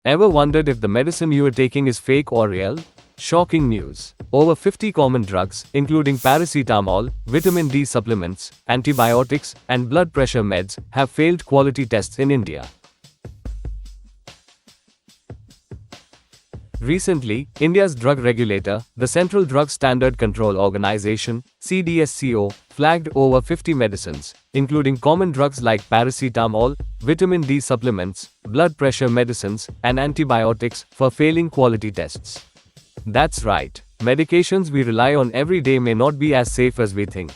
Ever wondered if the medicine you are taking is fake or real? Shocking news. Over 50 common drugs, including paracetamol, vitamin D supplements, antibiotics, and blood pressure meds, have failed quality tests in India. Recently, India's drug regulator, the Central Drug Standard Control Organization, CDSCO, flagged over 50 medicines, including common drugs like paracetamol, vitamin D supplements, blood pressure medicines, and antibiotics, for failing quality tests. That's right, medications we rely on every day may not be as safe as we think.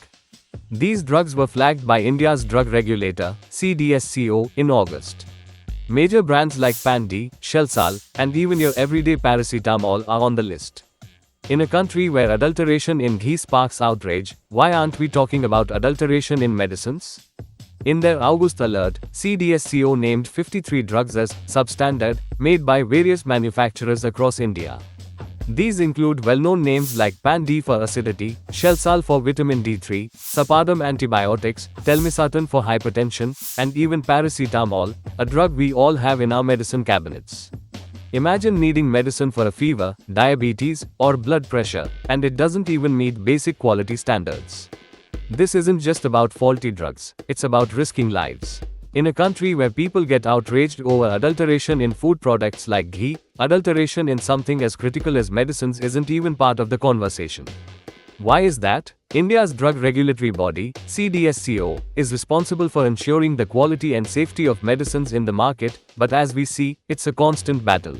These drugs were flagged by India's drug regulator, CDSCO, in August. Major brands like Pan-D, Shelsal, and even your everyday paracetamol are on the list. In a country where adulteration in ghee sparks outrage, why aren't we talking about adulteration in medicines? In their August alert, CDSCO named 53 drugs as substandard, made by various manufacturers across India. These include well-known names like Pan-D for acidity, Shelsal for vitamin D3, Sapadam antibiotics, Telmisartan for hypertension, and even paracetamol, a drug we all have in our medicine cabinets. Imagine needing medicine for a fever, diabetes, or blood pressure, and it doesn't even meet basic quality standards. This isn't just about faulty drugs, it's about risking lives. In a country where people get outraged over adulteration in food products like ghee, adulteration in something as critical as medicines isn't even part of the conversation. Why is that? India's drug regulatory body, CDSCO, is responsible for ensuring the quality and safety of medicines in the market, but as we see, it's a constant battle.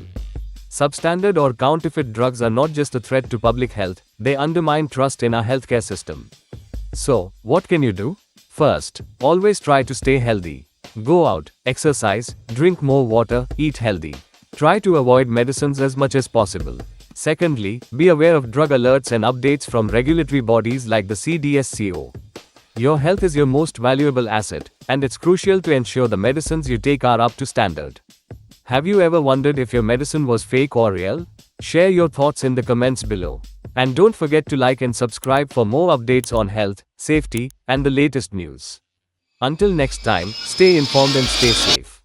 Substandard or counterfeit drugs are not just a threat to public health, they undermine trust in our healthcare system. So, what can you do? First, always try to stay healthy. Go out, exercise, drink more water, eat healthy. Try to avoid medicines as much as possible. Secondly, be aware of drug alerts and updates from regulatory bodies like the CDSCO. Your health is your most valuable asset, and it's crucial to ensure the medicines you take are up to standard. Have you ever wondered if your medicine was fake or real? Share your thoughts in the comments below. And don't forget to like and subscribe for more updates on health, safety, and the latest news. Until next time, stay informed and stay safe.